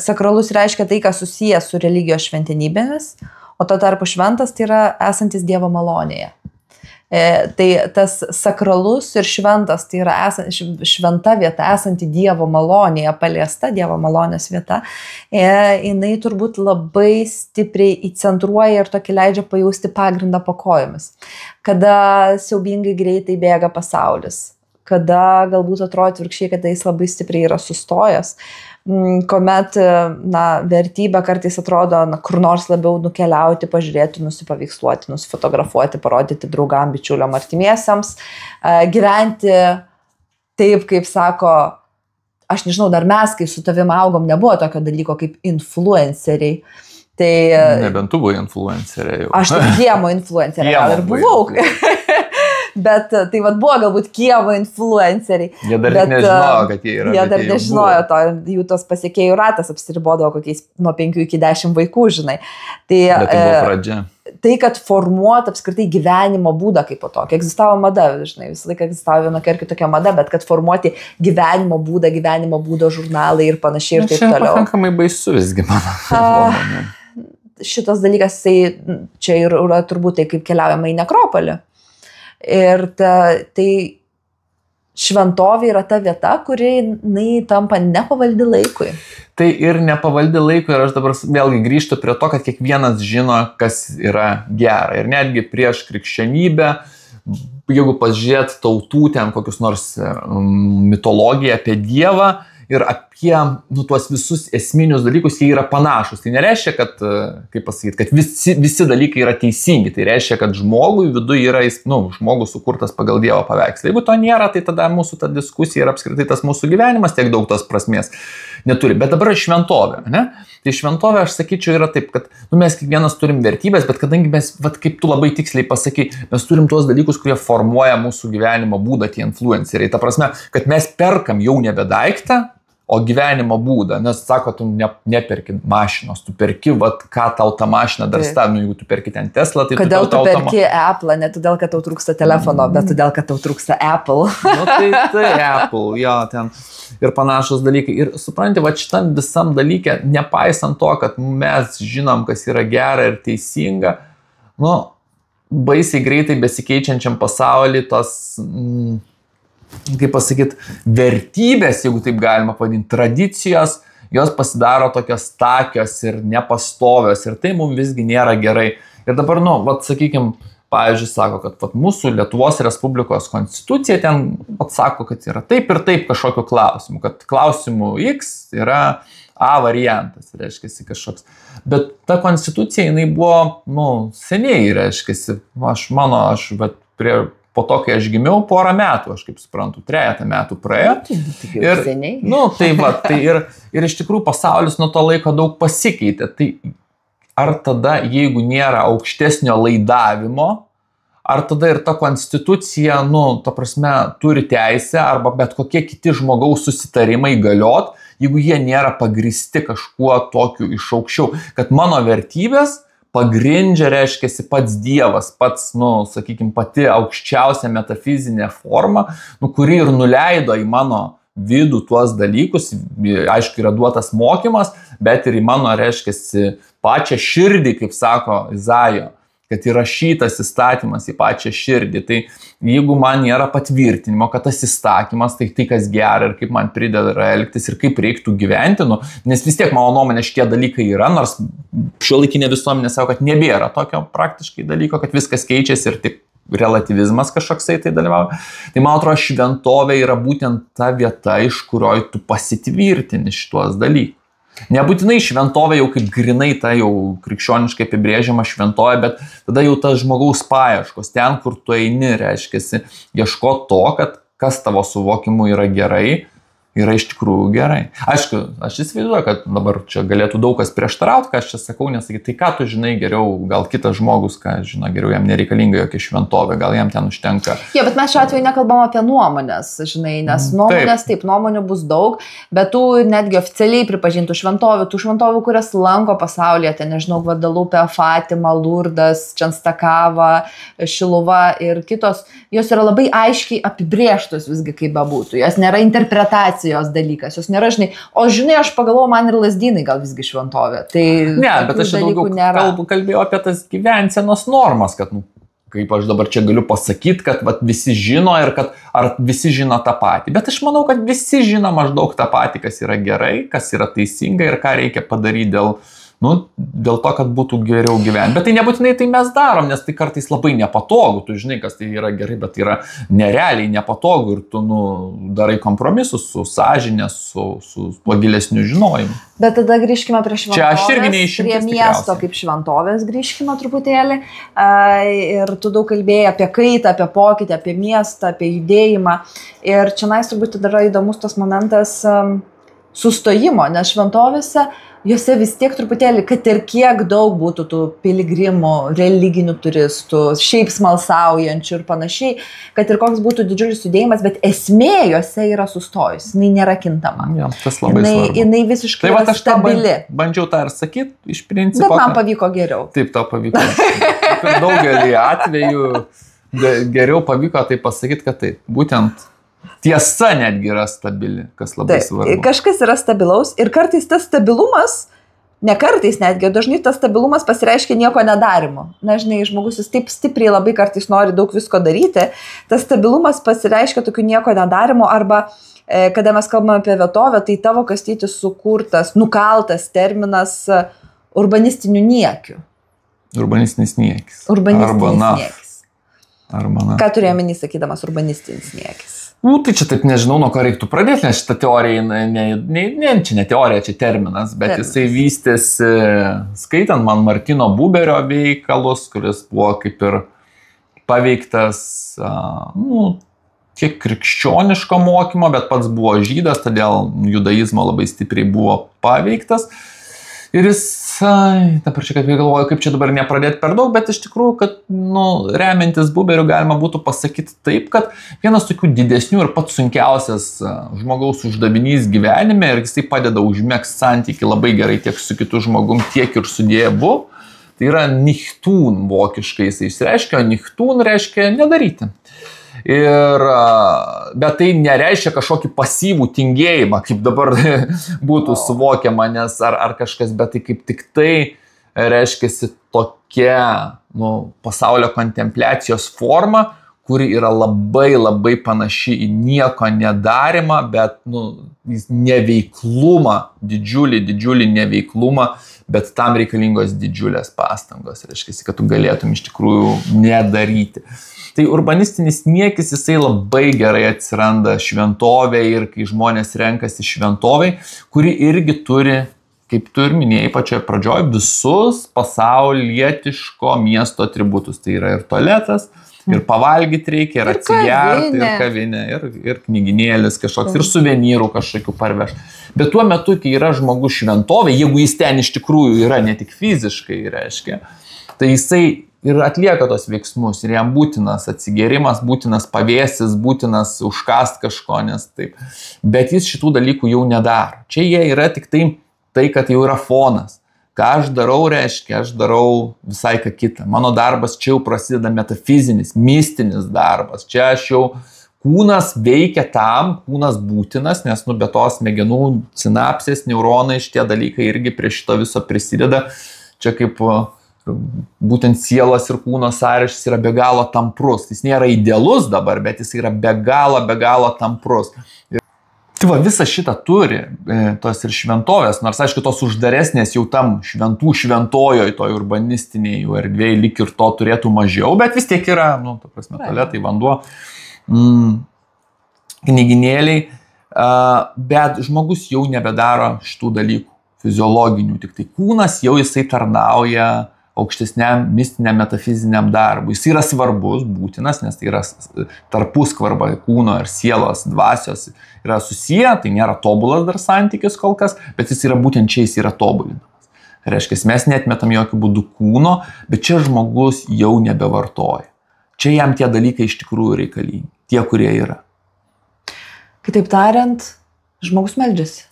A: sakralus reiškia tai, kas susijęs su religijos šventenybėmis, o tuo tarpu šventas tai yra esantis Dievo malonėje. Tai tas sakralus ir šventas, tai yra šventa vieta, esanti Dievo malonėje, paliesta Dievo malonės vieta, jinai turbūt labai stipriai įcentruoja ir tokį leidžia pajusti pagrindą po kojomis. Kada siaubingai greitai bėga pasaulis, kada galbūt atrodo atvirkščiai, kad jis labai stipriai yra sustojęs, kuomet vertybė kartais atrodo kur nors labiau nukeliauti, pažiūrėti, nusipaveiksluoti, nusifotografuoti, parodyti draugam, bičiuliam, artimiesiams, gyventi taip, kaip sako, aš nežinau, dar mes, kai su tavim augom, nebuvo tokio dalyko kaip influenceriai. Tai,
B: nebent tu buvai influencerė jau.
A: Aš tai kiemo influencerė, gal ir buvau. Bet tai buvo galbūt kiemo influenceriai.
B: Jie dar nežinojo, kad jie yra.
A: Jie dar nežinojo to, jų tos pasiekėjų ratas apsiribodavo kokiais nuo 5 iki 10 vaikų, žinai. Tai
B: buvo pradžia.
A: Tai, kad formuot apskritai gyvenimo būdą kaip po tokį. Egzistavo mada, žinai, visą laiką egzistavo vienokia ir kitokia mada, bet kad formuoti gyvenimo būdo žurnalai ir panašiai ir taip toliau.
B: Tai pakankamai baisu visgi, mano nuomonė.
A: Šitas dalykas, čia yra turbūt tai, kaip keliaujama į nekropolį. Ir tai šventovė yra ta vieta, kuri tampa nepavaldi laikui.
B: Tai ir nepavaldi laikui, ir aš dabar vėlgi grįžtu prie to, kad kiekvienas žino, kas yra gera. Ir netgi prieš krikščionybę, jeigu pažiūrėt tautų ten kokius nors mitologiją apie Dievą, ir apie tuos visus esminius dalykus, jie yra panašus. Tai nereiškia, kad, kaip pasakyti, kad visi dalykai yra teisingi. Tai reiškia, kad žmogui viduje yra, žmogus sukurtas pagal Dievo paveikslą. Jeigu to nėra, tai tada mūsų ta diskusija ir apskritai tas mūsų gyvenimas tiek daug tos prasmės neturi. Bet dabar šventovė, ne? Tai šventovė, aš sakyčiau, yra taip, kad mes kiekvienas turim vertybės, bet kadangi mes, kaip tu labai tiksliai pasakai, mes turim tuos dalykus, kurie formuoja mūsų gyvenimo būdą, tie influenceriai. Ta prasme, kad mes perkam jau nebe daiktą, o gyvenimo būdą, nes sako, tu neperki mašinos, tu perki, ką tau ta mašina dar stavė, jeigu tu perki ten Tesla, tai
A: kodėl tu perki Apple, ne todėl, kad tau trūksta telefono, bet todėl, kad tau trūksta Apple.
B: Tai Apple, jo, ten ir panašus dalykai. Ir supranti, šitam visam dalykė, nepaisant to, kad mes žinom, kas yra gera ir teisinga, baisiai greitai besikeičiančiam pasaulį tos kaip pasakyti, vertybės, jeigu taip galima pavadinti, tradicijos, jos pasidaro tokios takios ir nepastovios ir tai mums visgi nėra gerai. Ir dabar, sakykime, pavyzdžiui, sako, kad mūsų Lietuvos Respublikos konstitucija ten sako, kad yra taip ir taip kažkokiu klausimu, kad klausimų X yra A variantas, reiškiasi kažkoks. Bet ta konstitucija, jinai buvo, seniai, reiškiasi, po to, kai aš gimiau, 4 metų, aš kaip suprantu, 3 metų praėjo.
A: Ir seniai.
B: Ir iš tikrųjų pasaulis nuo to laiko daug pasikeitė. Tai ar tada, jeigu nėra aukštesnio laidavimo, ar tada ir ta konstitucija, ta prasme, turi teisę, arba bet kokie kiti žmogaus susitarimai galiot, jeigu jie nėra pagristi kažkuo tokiu iš aukščiau, kad mano vertybės pagrindžia, reiškiasi, pats Dievas, pats, sakykime, pati aukščiausia metafizinė forma, kuri ir nuleido į mano vidų tuos dalykus, aišku, yra duotas mokymas, bet ir į mano, reiškiasi, pačią širdį, kaip sako Izaijo, kad įrašytas įstatymas į pačią širdį. Tai jeigu man nėra patvirtinimo, kad tas įstatymas, tai kas gera ir kaip man prideda elgtis ir kaip reiktų gyventi, nes vis tiek mano nuomonė šitie dalykai yra, nors šiuolaikinė visuomenė sako, kad nebėra tokio praktiškai dalyko, kad viskas keičiasi ir tik relativizmas kažkoksai tai dalyvauja. Tai man atrodo, šventovė yra būtent ta vieta, iš kurioj tu pasitvirtini šituos dalykus. Nebūtinai šventovė jau kaip grinai ta jau krikščioniškai apibrėžiama šventovė, bet tada jau tas žmogaus paieškos, ten, kur tu eini, reiškiasi, ieško to, kad kas tavo suvokimu yra gerai, yra iš tikrųjų gerai. Aišku, aš įsivaizduoju, kad dabar čia galėtų daug kas prieštarauti, ką aš čia sakau, nesakyti, tai ką tu žinai geriau, gal kitas žmogus, ką žino geriau, jam nereikalinga jokia šventovė, gal jam ten užtenka.
A: Jo, bet mes šiuo atveju nekalbam apie nuomonės, žinai, nes nuomonės, taip, nuomonių bus daug, bet tų netgi oficialiai pripažintų šventovių, kurias lanko pasaulyje, ten, nežinau, Gvadalupė, Fatima, Lurdas, Čenstakava, Šiluva ir kitos, jos yra labai aiškiai apibrėžtos visgi kaip bebūtų, jos nėra interpretacijos dalykas, jos nėra, žinai, o žinai, aš pagalvojau, man ir Lazdynai gal visgi šventovė. Tai
B: ne, bet aš daugiau kalbėjau apie tas gyvensenos normas, kad kaip aš dabar čia galiu pasakyti, kad vat, visi žino ir kad ar visi žino tą patį. Bet aš manau, kad visi žino maždaug tą patį, kas yra gerai, kas yra teisinga ir ką reikia padaryti dėl to, kad būtų geriau gyventi. Bet tai nebūtinai tai mes darom, nes tai kartais labai nepatogu. Tu žinai, kas tai yra gerai, bet tai yra nerealiai nepatogu ir tu darai kompromisus su sąžinė, su tuo gilesniu žinojimu.
A: Bet tada grįžkime prie šventovės.
B: Čia aš irgi neišimtis.
A: Prie miesto kaip šventovės grįžkime truputėlį. Ir tu daug kalbėjai apie kaitą, apie pokytį, apie miestą, apie judėjimą. Ir čia turbūt yra įdomus tas momentas sustojimo, nes šventovėse juose vis tiek truputėlį, kad ir kiek daug būtų tų piligrimų, religinių turistų, šiaip smalsaujančių ir panašiai, kad ir koks būtų didžiulis judėjimas, bet esmė juose yra sustojus, jinai nėra kintama.
B: Ja, tas labai svarbu.
A: Jinai visiškai
B: tai
A: yra stabili.
B: Bandžiau tą ir sakyti, iš principo.
A: Bet man pavyko geriau.
B: Taip, tau pavyko. Ir daugelį atvejų geriau pavyko tai pasakyti, kad taip, būtent tiesa netgi yra stabili, kas labai svarbu.
A: Kažkas yra stabilaus ir kartais tas stabilumas, ne kartais netgi, dažnai tas stabilumas pasireiškia nieko nedarimu. Na, žinai, žmogus jis taip stipriai labai kartais nori daug visko daryti, tas stabilumas pasireiškia tokiu nieko nedarimu arba kada mes kalbame apie vietovę, tai tavo Kastytis sukurtas, nukaltas terminas urbanistiniu niekiu.
B: Urbanistinis niekis.
A: Urbanistinis niekis.
B: Arba na.
A: Ką turėjome sakydamas urbanistinis niekis?
B: Tai čia taip nežinau, nuo ko reiktų pradėti, nes šitą teoriją, čia ne teorija, čia terminas, bet jisai vystėsi, skaitant man Martino Buberio veikalus, kuris buvo kaip ir paveiktas, tiek krikščioniško mokymo, bet pats buvo žydas, todėl judaizmo labai stipriai buvo paveiktas. Ir jis, dabar čia galvoju, kaip čia dabar nepradėti per daug, bet iš tikrųjų, kad remiantis Buberiu galima būtų pasakyti taip, kad vienas tokių didesnių ir pats sunkiausias žmogaus uždavinys gyvenime ir jisai padeda užmegzti santykį labai gerai tiek su kitu žmogum, tiek ir su Dievu, tai yra nichtun vokiškai jisai išreiškia, nichtun reiškia nedaryti. Bet tai nereiškia kažkokį pasyvų tingėjimą, kaip dabar būtų suvokiama, nes ar kažkas, bet tai kaip tik tai reiškiasi tokia pasaulio kontempliacijos forma, kuri yra labai labai panaši į nieko nedarimą, bet neveiklumą, didžiulį neveiklumą, bet tam reikalingos didžiulės pastangos, reiškiasi, kad tu galėtum iš tikrųjų nedaryti. Tai urbanistinis niekis, jisai labai gerai atsiranda šventovėje ir kai žmonės renkasi šventovėje, kuri irgi turi, kaip tu ir minėjai pačioje pradžioje, visus pasaulietiško miesto atributus. Tai yra ir tualetas, ir pavalgyti reikia, ir atsigerti, ir kavinė, ir knyginėlis kažkoks, ir suvenyrų kažkokių parveš. Bet tuo metu, kai yra žmogus šventovė, jeigu jis ten iš tikrųjų yra ne tik fiziškai, reiškia, tai jisai ir atlieka tos veiksmus, ir jam būtinas atsigerimas, būtinas pavėsis, būtinas užkast kažko, nes taip. Bet jis šitų dalykų jau nedaro. Čia jie yra tik tai, kad jau yra fonas. Ką aš darau, reiškia, aš darau visai ką kitą. Mano darbas čia jau prasideda metafizinis, mistinis darbas. Čia aš jau kūnas veikia tam, kūnas būtinas, nes be to smegenų sinapsės, neuronai, šitie dalykai irgi prie šito viso prisideda. Čia kaip būtent sielos ir kūno sąryšis yra be galo tamprus. Jis nėra idealus dabar, bet jis yra be galo tamprus. Tai va, visą šitą turi tos ir šventovės, nors aišku, tos uždaresnės jau tam šventojoj, toj urbanistiniai jų erdvėj lik ir to turėtų mažiau, bet vis tiek yra, tualetai, vanduo, knyginėliai, bet žmogus jau nebedaro šitų dalykų fiziologinių, tik tai kūnas jau jisai tarnauja aukštesniam mistiniam metafiziniam darbui. Jis yra svarbus, būtinas, nes tai yra tarpuskvarba kūno ir sielos, dvasios yra susiję, tai nėra tobulas dar santykis kol kas, bet jis yra būtent čia, jis yra tobulinamas. Reiškia, mes neatmetam jokių būdų kūno, bet čia žmogus jau nebevartoja. Čia jam tie dalykai iš tikrųjų reikalingi, tie, kurie yra.
A: Kitaip tariant, žmogus meldžiasi.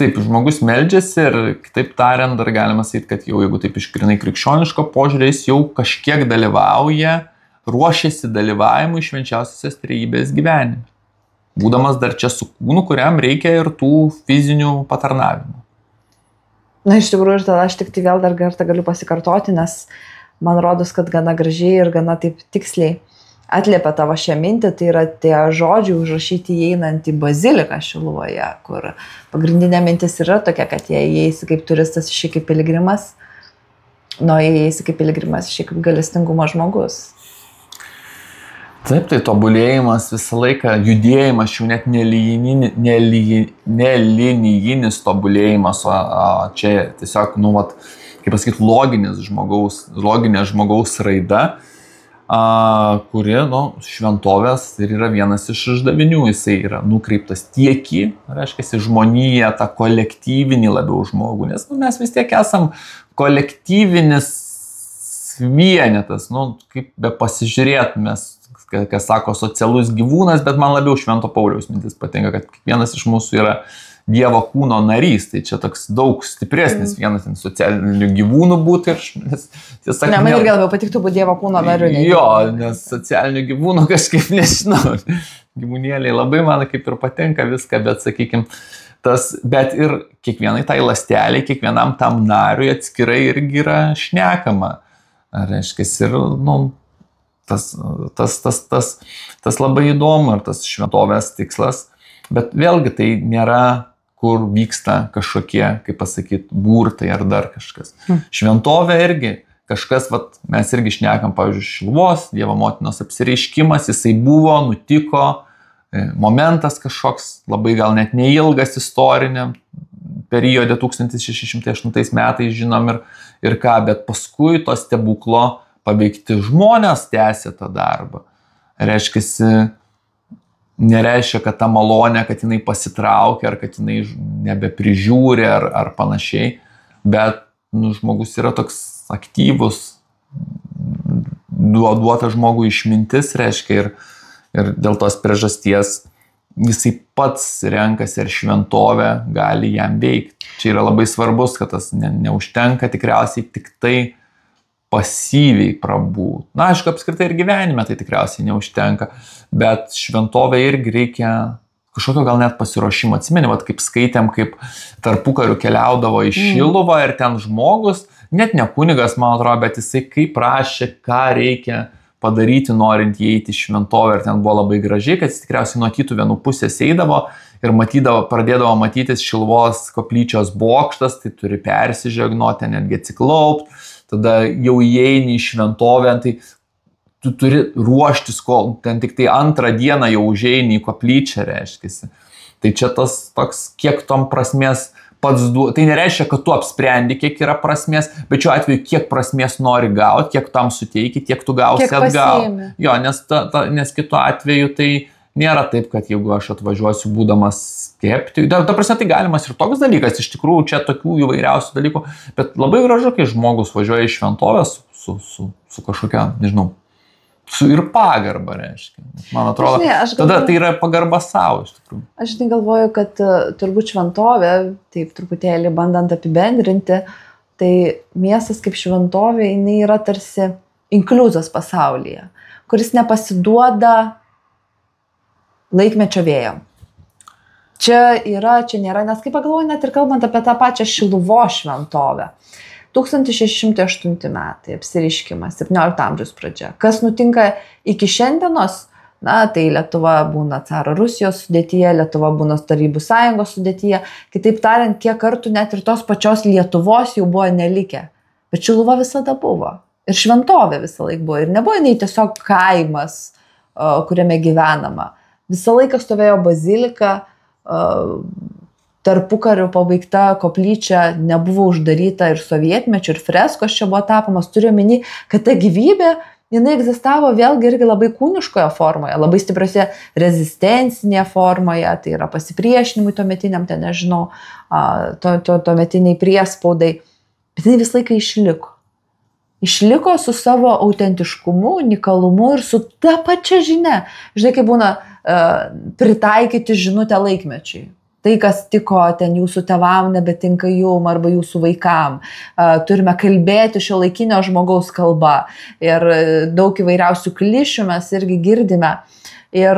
B: Taip, žmogus meldžiasi ir kitaip tariant, dar galima sakyti, kad jau jeigu taip išgrinai krikščioniško požiūrį, jis jau kažkiek dalyvauja, ruošiasi dalyvavimui švenčiausiosios trejybės gyvenime. Būdamas dar čia su kūnu, kuriam reikia ir tų fizinių patarnavimų.
A: Na, iš tikrųjų, ir tada aš tik tai vėl dar kartą galiu pasikartoti, nes man rodos, kad gana gražiai ir gana taip tiksliai atliepia tavo šią mintį, tai yra tie žodžiai užrašyti įeinant į baziliką Šiluvoje, kur pagrindinė mintis yra tokia, kad jei įeisi kaip turistas, išėjai kaip piligrimas, įeisi kaip piligrimas, išėjai kaip gailestingumo žmogus.
B: Taip, tai tobulėjimas visą laiką, judėjimas, jau net nelinijinis tobulėjimas, o čia tiesiog, kaip pasakyti, loginė žmogaus raida, kuri, šventovės ir yra vienas iš uždavinių, jisai yra nukreiptas tiek į, reiškia, žmoniją, tą kolektyvinį labiau žmogų, nes mes vis tiek esam kolektyvinis vienetas, kaip be pasižiūrėt, mes kas sako socialus gyvūnas, bet man labiau Švento Pauliaus mintis patinka, kad kiekvienas iš mūsų yra Dievo kūno narys, tai čia toks daug stipresnis vienas socialinių gyvūnų būti.
A: Man irgi labiau patiktų būti Dievo kūno nariu.
B: Jo, nes socialinių gyvūnų kažkaip nežinau. Gyvūnėliai labai man kaip ir patinka viską, bet sakykime, bet ir kiekvienai tai ląsteliai, kiekvienam tam nariui atskirai irgi yra šnekama. Reiškia, ir, tas labai įdomu ir tas šventovės tikslas, bet vėlgi tai nėra, kur vyksta kažkokie, kaip pasakyti, burtai ar dar kažkas. Šventovė irgi kažkas, mes irgi šnekam, pavyzdžiui, Šiluvos, Dievo motinos apsireiškimas, jisai buvo, nutiko, momentas kažkoks, labai gal net neilgas istoriniam periode 1608 metais žinom ir ką, bet paskui to stebuklo paveikti žmonės tęsė tą darbą. Nereiškia, kad ta malonė, kad jinai pasitraukia, ar kad jinai nebeprižiūri, ar panašiai, bet žmogus yra toks aktyvus, duota žmogui išmintis, reiškia, ir dėl tos priežasties jisai pats renkasi, ar šventovė gali jam veikti. Čia yra labai svarbus, kad tas neužtenka tikriausiai tik tai pasyviai prabūt. Aišku, apskritai ir gyvenime tai tikriausiai neužtenka, bet šventovė irgi reikia kažkokio gal net pasiruošimo. Atsimeni, kaip skaitėm, kaip tarpukariu keliaudavo į Šiluvą ir ten žmogus, net ne kunigas, man atrodo, bet jisai kaip prašė, ką reikia padaryti, norint įeiti į šventovę, ir ten buvo labai gražiai, kad jis tikriausiai nuo kitų vienų pusės eidavo ir pradėdavo matytis Šiluvos koplyčios bokštas, tai turi persižegnuoti, netgi atsiklaupti. Tada jau įeini į šventovę, tai tu turi ruoštis, kol ten tik tai antrą dieną jau užeini į koplyčią, reiškia. Tai čia tas toks, kiek tom prasmės pats duoda. Tai nereiškia, kad tu apsprendi, kiek yra prasmės, bet šiuo atveju, kiek prasmės nori gauti, kiek tam suteiki, tiek tu gausi atgal. Jo, nes kitu atveju tai nėra taip, kad jeigu aš atvažiuosiu būdamas skeptiku, ta prasme tai galimas ir toks dalykas, iš tikrųjų čia tokių įvairiausių dalykų, bet labai gražu, kai žmogus važiuoja į šventovę su kažkokia, nežinau, su ir pagarba, reiškia. Man atrodo, tada tai yra pagarba savo, iš tikrųjų.
A: Aš galvoju, kad turbūt šventovė, taip truputėlį bandant apibendrinti, tai miestas kaip šventovė, jinai yra tarsi inkliuzas pasaulyje, kuris nepasiduoda laikmečio vėjam. Čia nėra, nes kaip pagalvoju, net ir kalbant apie tą pačią Šiluvos šventovę. 1608 metai, apsireiškimas, 17 amžiaus pradžia. Kas nutinka iki šiandienos? Tai Lietuva būna caro Rusijos sudėtyje, Lietuva būna Tarybų sąjungos sudėtyje. Kitaip tariant, kiek kartų net ir tos pačios Lietuvos jau buvo nelikę. Bet Šiluva visada buvo. Ir šventovė visą laiką buvo. Ir nebuvo jinai tiesiog kaimas, kuriame gyvenama. Visą laiką stovėjo bazilika, tarpukariu pabaigta koplyčia nebuvo uždaryta ir sovietmečiu, ir freskos čia buvo tapomas. Turiu omeny, kad ta gyvybė, jinai egzistavo vėlgi irgi labai kūniškoje formoje, labai stipriose rezistencinėje formoje, tai yra pasipriešinimui tuometiniam, ten nežinau, tuometiniai priespaudai, bet jinai visą laiką išliko. Išliko su savo autentiškumu, unikalumu ir su ta pačia žinia. Žinai, kaip būna pritaikyti žinutę laikmečiai. Tai, kas tiko ten jūsų tėvam, nebetinka jum arba jūsų vaikam. Turime kalbėti šiuolaikinio žmogaus kalba. Ir daug įvairiausių klišių mes irgi girdime. Ir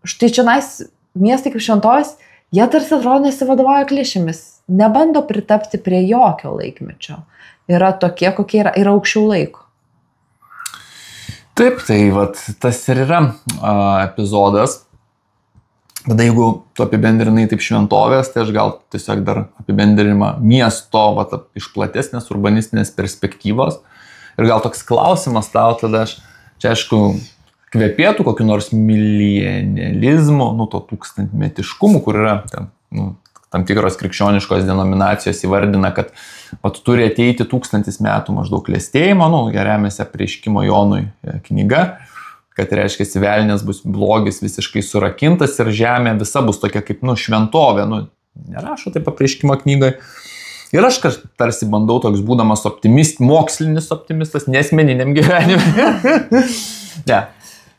A: štai čia miestai kaip šventovės, jie tarsi atrodo nesivadovauja klišėmis. Nebando pritapti prie jokio laikmečio. Yra tokie, kokie yra aukščiau laiko.
B: Taip, tai vat, tas ir yra epizodas. Tada jeigu tu apibendrinai taip šventovės, tai aš gal tiesiog dar apibendrinimą miesto vat, iš platesnės urbanistinės perspektyvos. Ir gal toks klausimas tau, tada aš čia aišku kvepėtų kokiu nors milenializmu, to tūkstantmetiškumu, kur yra tam tikros krikščioniškos denominacijos įvardina, kad turi ateiti 1000 metų maždaug klestėjimo, remiasi Apreiškimo Jonui knyga, kad reiškia, velnės bus blogis visiškai surakintas ir žemė visa bus tokia kaip šventovė, nerašo taip Apreiškimo knygai. Ir aš tarsi bandau toks būdamas mokslinis optimistas, nesmeniniam gyvenime. Ne.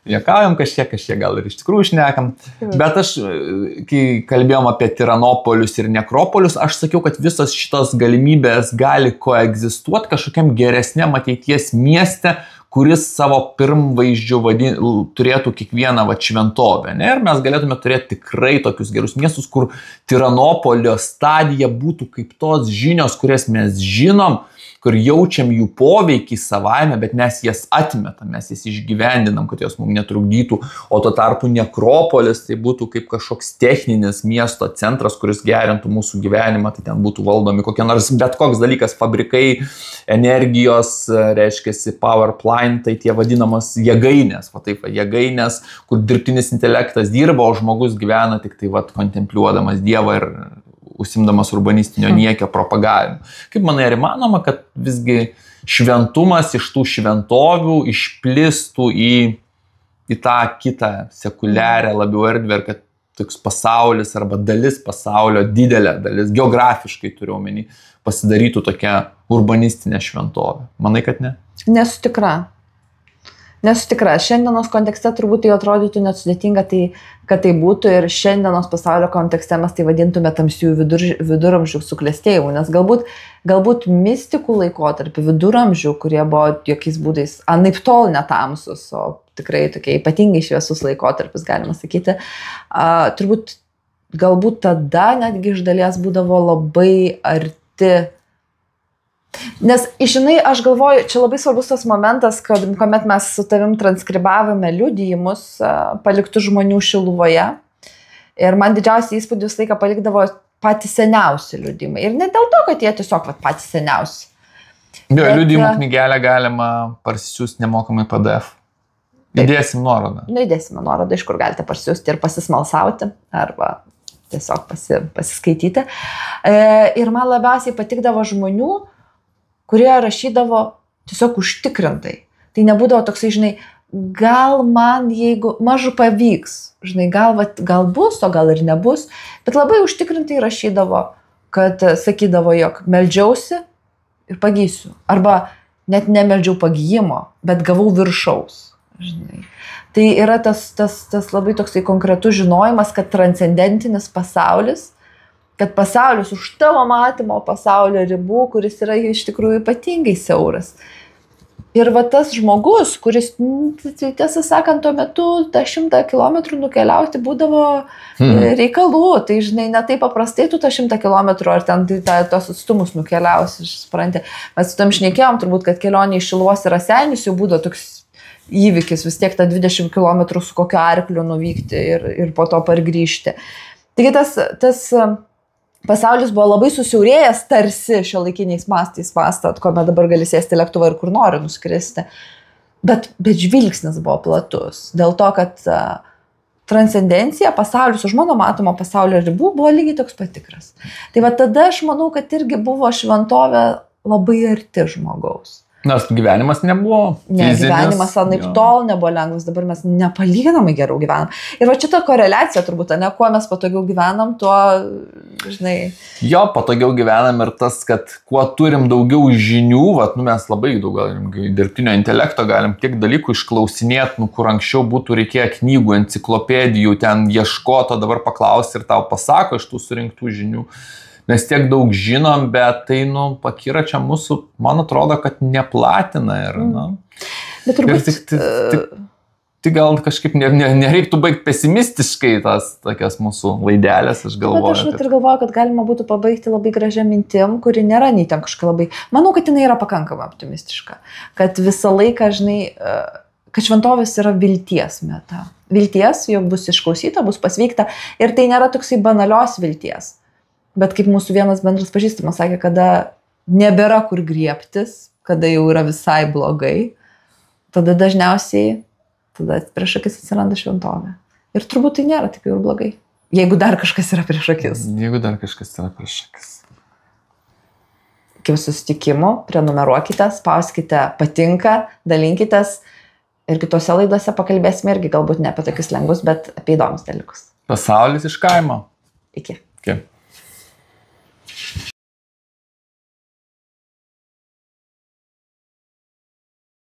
B: Juokaujam kažkiek gal ir iš tikrųjų šnekam, bet aš, kai kalbėjom apie tiranopolius ir nekropolius, aš sakiau, kad visos šitos galimybės gali koegzistuoti kažkokiam geresniam ateities mieste, kuris savo pirmvaizdžiu turėtų kiekvieną šventovę. Ne? Ir mes galėtume turėti tikrai tokius gerus miestus, kur tiranopolio stadija būtų kaip tos žinios, kurias mes žinom, kur jaučiam jų poveikį savaime, bet mes jas atmetam, mes jas išgyvendinam, kad jos mums netrukdytų, o tuo tarpu nekropolis tai būtų kaip kažkoks techninis miesto centras, kuris gerintų mūsų gyvenimą, tai ten būtų valdomi kokie nors bet koks dalykas, fabrikai, energijos, reiškiasi power plant, tai tie vadinamos jėgainės, jėgainės, kur dirbtinis intelektas dirba, o žmogus gyvena tik tai kontempliuodamas Dievą ir užsimdamas urbanistinio niekio propagavimu. Kaip manai, ar įmanoma, kad visgi šventumas iš tų šventovių išplistų į tą kitą sekuliarę labiau erdvę, ir kad toks pasaulis arba dalis pasaulio, didelė dalis, geografiškai turiu omeny, pasidarytų tokia urbanistinė šventovė? Manai, kad ne?
A: Nesu tikra. Šiandienos kontekste turbūt tai atrodytų net sudėtinga, kad tai būtų, ir šiandienos pasaulio kontekste mes tai vadintume tamsiųjų viduramžių suklestėjimu, nes galbūt mistikų laikotarpį viduramžių, kurie buvo jokiais būdais anaiptol netamsus, o tikrai tokie ypatingai šviesus laikotarpis, galima sakyti, turbūt galbūt tada netgi iš dalies būdavo labai arti. Nes, žinai, aš galvoju, čia labai svarbus tas momentas, kad kuomet mes su tavim transkribavome liudijimus paliktų žmonių Šiluvoje, ir man didžiausiai įspūdį visą laiką palikdavo patys seniausi liudijimai. Ir ne dėl to, kad jie tiesiog patys seniausi.
B: Liudijimų knygelę galima parsisiųsti nemokamai PDF. Įdėsim nuorodą.
A: Įdėsime nuorodą, iš kur galite parsisiųsti ir pasismalsauti, arba tiesiog pasiskaityti. Ir man labiausiai patikdavo žmonių, kurie rašydavo tiesiog užtikrintai. Tai nebūdavo toksai, žinai, gal man, jeigu mažu pavyks, žinai, gal bus, o gal ir nebus, bet labai užtikrintai rašydavo, kad sakydavo, jog meldžiausi ir pagysiu. Arba net nemeldžiau pagyjimo, bet gavau viršaus. Žinai. Tai yra tas labai toksai konkretus žinojimas, kad transcendentinis pasaulis, kad pasaulis už tavo matymo pasaulio ribų, kuris yra iš tikrųjų ypatingai siauras. Ir tas žmogus, kuris, tiesą sakant, tuo metu tą 100 kilometrų nukeliauti būdavo reikalų. Tai, žinai, ne taip paprastai tu tą 100 kilometrų ar ten tos atstumus nukeliausi, supranti. Mes su tam šnekėjom turbūt, kad kelionė iš Šiluvos ir Raseinius jau būdavo toks įvykis, vis tiek tą 20 kilometrų su kokiu arkliu nuvykti ir po to pargrįžti. Taigi tas pasaulis buvo labai susiaurėjęs, tarsi šiuolaikiniais mastais mąstant, kuomet dabar gali sėsti lėktuvą ir kur nori nuskristi. Bet žvilgsnis buvo platus. Dėl to, kad transcendencija, pasaulis už mano matomo pasaulio ribų buvo lygiai toks patikras. Tai tada aš manau, kad irgi buvo šventovė labai arti žmogaus.
B: Nes gyvenimas nebuvo fizinis.
A: Gyvenimas anaiptol nebuvo lengvas, dabar mes nepalyginamai geriau gyvenam. Ir šita koreliacija turbūt, ne, kuo mes patogiau gyvenam, tuo, žinai...
B: Jo, patogiau gyvenam ir tas, kad kuo turim daugiau žinių, mes labai daug dirbtinio intelekto galim tiek dalykų išklausinėti, kur anksčiau būtų reikėję knygų, enciklopedijų, ten ieškoto, dabar paklausti ir tau pasako iš tų surinktų žinių. Mes tiek daug žinom, bet tai, pakyra čia mūsų, man atrodo, kad neplatina. Ir,
A: bet turbūt...
B: Tai gal kažkaip nereiktų baigti pesimistiškai tas tokias mūsų laidelės, aš galvoju.
A: Bet aš ir galvoju, kad galima būtų pabaigti labai gražią mintim, kuri nėra nei ten kažkokia labai... Manau, kad jinai yra pakankamai optimistiška. Kad visą laiką, žinai, kad šventovės yra vilties meta. Vilties, jog bus išklausyta, bus pasveikta ir tai nėra toksai banalios vilties. Bet kaip mūsų vienas bendras pažįstamas sakė, kada nebėra kur griebtis, kada jau yra visai blogai, tada dažniausiai, tada prieš akis atsiranda šventovė. Ir turbūt tai nėra taip jau ir blogai. Jeigu dar kažkas yra prieš akis.
B: Jeigu dar kažkas yra prieš akis.
A: Iki susitikimų, prenumeruokite, spauskite patinka, dalinkitės ir kitose laidose pakalbėsime irgi galbūt ne apie tokius lengvus, bet apie įdomius dalykus.
B: Pasaulis iš kaimo.
A: Iki.
B: Iki.